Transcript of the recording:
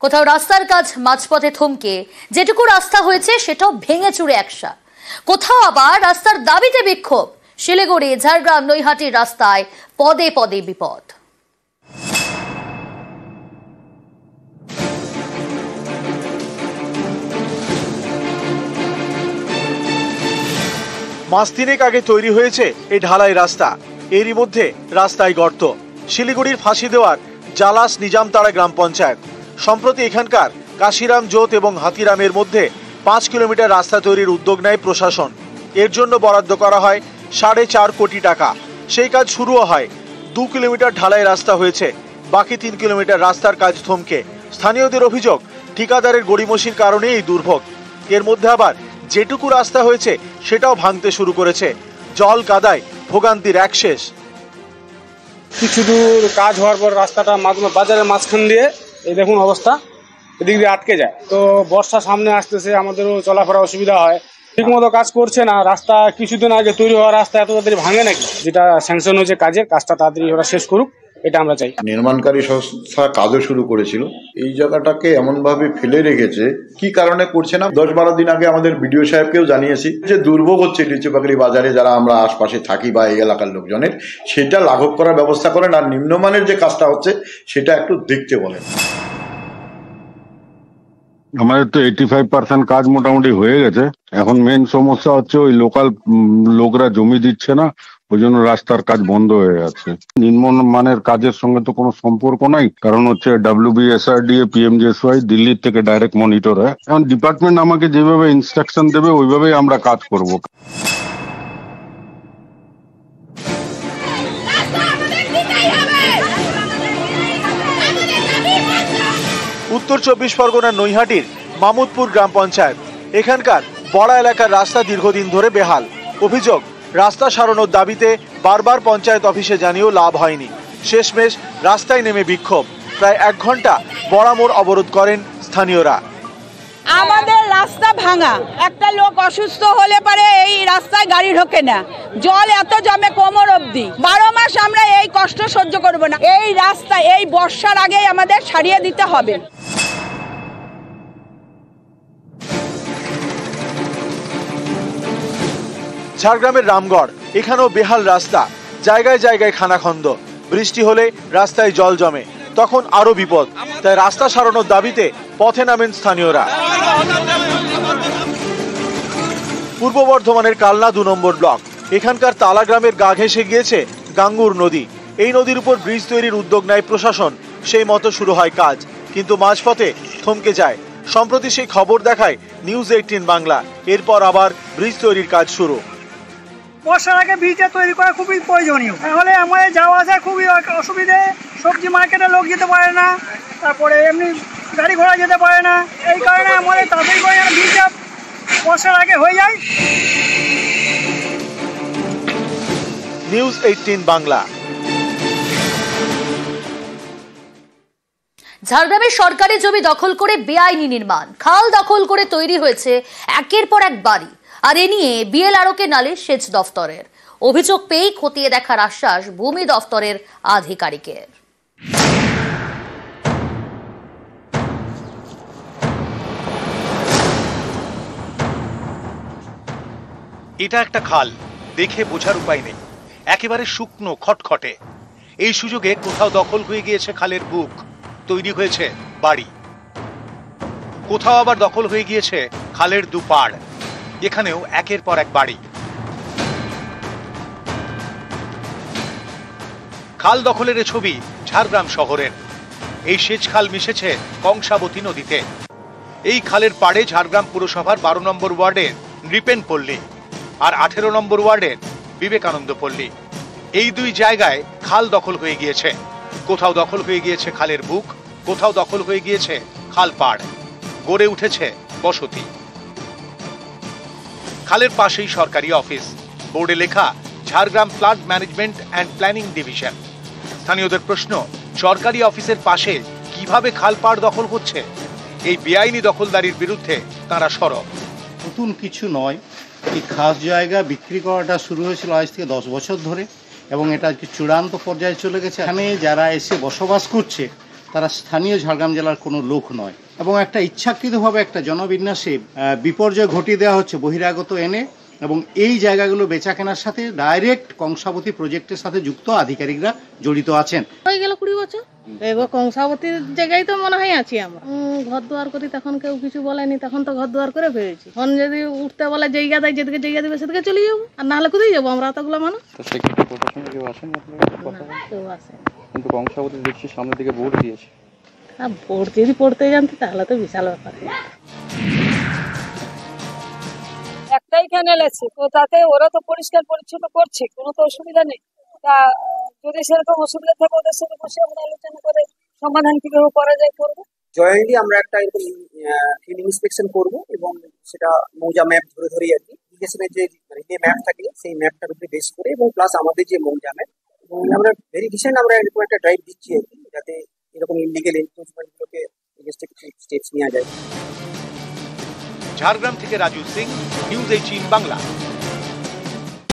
কোথাও রাস্তার কাজ মাঝপথে থমকে যেটুকু রাস্তা হয়েছে সেটাও ভেঙে চুরে একসা। কোথাও আবার রাস্তার দাবিতে বিক্ষোভ। শিলিগুড়ি, ঝাড়গ্রাম, নৈহাটির রাস্তায় পদে পদে বিপদ। মাস তিনেক আগে তৈরি হয়েছে এই ঢালাই রাস্তা। এরই মধ্যে রাস্তায় গর্ত। শিলিগুড়ির ফাঁসি দেওয়ার জালাস নিজামতাড়া গ্রাম পঞ্চায়েত সম্প্রতি এখানকার কাশিরাম জোত এবং হাতিরামের মধ্যে 5 কিলোমিটার রাস্তা তৈরির উদ্যোগ নেয় প্রশাসন। এর জন্য বরাদ্দ করা হয় 4.5 কোটি টাকা। সেই কাজ শুরুও হয়। 2 কিলোমিটার ঢালাই রাস্তা হয়েছে, বাকি 3 কিলোমিটার রাস্তার কাজ থমকে। স্থানীয়দের অভিযোগ, ঠিকাদারের গড়িমসির কারণে এই দুর্ভোগ। এর মধ্যে আবার যেটুকু রাস্তা হয়েছে সেটাও ভাঙতে শুরু করেছে। জল কাদায় ভোগান্তির এক শেষ। কিছু দূর কাজ হওয়ার পর রাস্তাটা বাজারের মাঝখান দিয়ে এই দেখুন অবস্থা, এদিক দিয়ে আটকে যায়। তো বর্ষা সামনে আসতেছে, আমাদেরও চলাফেরা অসুবিধা হয়। ঠিক মতো কাজ করছে না। রাস্তা কিছুদিন আগে তৈরি হওয়া রাস্তা এত তাড়াতাড়ি ভাঙে নাকি? যেটা স্যাংশন হয়েছে কাজটা তাড়াতাড়ি ওরা শেষ করুক, এটা আমরা চাই। নির্মাণকারী সংস্থা কাজও শুরু করেছিল, এই জায়গাটাকে এমন ভাবে ফেলে রেখেছে। কি কারণে করছে না 10-12 দিন আগে আমাদের বিডিও সাহেবকেও জানিয়েছি যে দুর্ভোগ হচ্ছে লিচুপাকড়ি বাজারে যারা আমরা আশপাশে থাকি বা এই এলাকার লোকজনের, সেটা লাঘব করার ব্যবস্থা করেন আর নিম্নমানের যে কাজটা হচ্ছে সেটা একটু দেখতে বলেন। আমাদের তো 85% কাজ মোটামুটি হয়ে গেছে। এখন মেন সমস্যা হচ্ছে ওই লোকাল লোকরা জমি দিচ্ছে না, ওই জন্য রাস্তার কাজ বন্ধ হয়ে যাচ্ছে। নিম্নমানের কাজের সঙ্গে তো কোনো সম্পর্ক নাই, কারণ হচ্ছে WBSRDA PMJSY দিল্লির থেকে ডাইরেক্ট মনিটর হয়। এখন ডিপার্টমেন্ট আমাকে যেভাবে ইনস্ট্রাকশন দেবে ওইভাবেই আমরা কাজ করব। উত্তর 24 পরগনার নৈহাটির মামুদপুর গ্রাম পঞ্চায়েত। এখানকার বড়া এলাকার রাস্তা দীর্ঘদিন ধরে বেহাল। অভিযোগ, রাস্তা সারানোর দাবিতে বারবার পঞ্চায়েত অফিসে জানিয়েও লাভ হয়নি। শেষমেশ রাস্তায় নেমে বিক্ষোভ। প্রায় 1 ঘন্টা বড়া মোড় অবরোধ করেন স্থানীয়রা। আমাদের রাস্তা ভাঙা, একটা লোক অসুস্থ হলে পারে এই রাস্তায় গাড়ি ঢোকে না, জল এত জমে কোমর অবধি। 12 মাস আমরা এই কষ্ট সহ্য করব না। এই রাস্তা এই বর্ষার আগে আমাদের সারিয়ে দিতে হবে। ঝাড়গ্রামের রামগড়, এখানেও বেহাল রাস্তা, জায়গায় জায়গায় খানাখন্দ। বৃষ্টি হলে রাস্তায় জল জমে, তখন আরো বিপদ। তাই রাস্তা সারানোর দাবিতে পথে নামেন স্থানীয়রা। পূর্ব বর্ধমানের কালনা 2 নম্বর ব্লক, এখানকার তালা গ্রামের গা ঘেঁষে গিয়েছে গাঙ্গুর নদী। এই নদীর উপর ব্রিজ তৈরির উদ্যোগ নেয় প্রশাসন। সেই মতো শুরু হয় কাজ, কিন্তু মাঝপথে থমকে যায়। সম্প্রতি সেই খবর দেখায় নিউজ 18 বাংলা। এরপর আবার ব্রিজ তৈরির কাজ শুরু। বর্ষার আগে ব্রিজটা তৈরি করা খুবই প্রয়োজনীয়, তাহলে আমাদের যাওয়া আসা খুবই অসুবিধে। সবজি মার্কেটে লোক যেতে পারে না, তারপরে এমনি গাড়ি ঘোড়া যেতে পারে না। এই কারণে আমাদের তাড়াতাড়ি করে ব্রিজটা বর্ষার আগে হয়ে যায়। নিউজ 18 বাংলা। ঝাড়গ্রামের সরকারি জমি দখল করে বেআইনি নির্মাণ, খাল দখল করে তৈরি হয়েছে একের পর এক বাড়ি। আর এ নিয়ে BLRO-কে নালিশ সেচ দফতরের। অভিযোগ পেয়েই খতিয়ে দেখার আশ্বাস ভূমি দফতরের আধিকারিকের। এটা একটা খাল, দেখে বোঝার উপায় নেই, একেবারে শুকনো খটখটে। এই সুযোগে কোথাও দখল হয়ে গিয়েছে খালের বুক, তৈরি হয়েছে বাড়ি। কোথাও আবার দখল হয়ে গিয়েছে খালের দুপাড়, এখানেও একের পর এক বাড়ি। খাল দখলের এ ছবি ঝাড়গ্রাম শহরের। এই সেচ খাল মিশেছে কংসাবতী নদীতে। এই খালের পাড়ে ঝাড়গ্রাম পুরসভার 12 নম্বর ওয়ার্ডের নৃপেন পল্লী আর 18 নম্বর ওয়ার্ডের বিবেকানন্দ পল্লী। এই 2 জায়গায় খাল দখল হয়ে গিয়েছে। কোথাও দখল হয়ে গিয়েছে খালের বুক, কোথাও দখল হয়ে গিয়েছে খাল পাড়। গড়ে উঠেছে বসতি। খালের পাশেই সরকারি অফিস, বোর্ডে লেখা Jhargram flood management and planning division. স্থানীয়দের প্রশ্ন, সরকারি অফিসের পাশে কিভাবে খাল পাড় দখল হচ্ছে? এই বেআইনি দখলদারির বিরুদ্ধে তারা সরব। নতুন কিছু নয়, এই খাস জায়গা বিক্রি করাটা শুরু হয়েছিল আজ থেকে 10 বছর ধরে এবং এটা চূড়ান্ত পর্যায়ে চলে গেছে। এখানে যারা এসে বসবাস করছে তারা স্থানীয় ঝাড়গ্রাম জেলার কোনো লোক নয়, এবং একটা ইচ্ছাকৃতভাবে একটা জনবিন্যাসে বিপর্যয় ঘটিয়ে দেওয়া হচ্ছে বহিরাগত এনে, এবং এই জায়গাগুলো বেচা কেনার সাথে ডাইরেক্ট কংসাবতী প্রজেক্টের সাথে যুক্ত আধিকারিকরা জড়িত আছেন। হয়ে গেল 20 বছর, এবার কংসাবতীর জায়গায় তো মনে হয় আছি আমরা। ঘর দুয়ার করি তখন কেউ কিছু বলেনি, তখন তো ঘর দুয়ার করে ফেলেছি। এখন যদি উঠতে বলে জায়গা দেয়, যেদিকে জায়গা দেবে সেদিকে চলে যাবো, আর না হলে কোথায় যাবো আমরা এতগুলো মানুষ। কেউ আসেন কেউ আসে কিন্তু কংসাবতী দেখছি সামনের দিকে ভোট দিয়েছে। ভোট যদি পড়তে জানতে তাহলে তো বিশাল ব্যাপার। একটাই ক্যানেল আছে, তো তাতে ওরা তো পরিষ্কার পরিচ্ছন্ন করছে, কোনো তো অসুবিধা নেই। তা যদি সেরকম অসুবিধা থাকে ওদের সাথে বসে আমরা আলোচনা করে সমাধান কিভাবে করা যায় করবো। জয়েন্টলি আমরা একটা ফিল্ড ইন্সপেকশন করবো, এবং সেটা মৌজা ম্যাপ ধরে ধরে আর কি ইরিগেশনের যে ম্যাপ থাকে সেই ম্যাপটার উপরে বেস করে, এবং প্লাস আমাদের যে মৌজা ম্যাপ, এবং আমরা ভেরি রিসেন্ট আমরা এরকম একটা ড্রাইভ দিচ্ছি আর কি, যাতে এরকম ইলিগেল এনক্রোচমেন্ট গুলোকে স্টেপস নেওয়া যায়। ঝাড়গ্রাম থেকে রাজু সিং, নিউজ 18 বাংলা।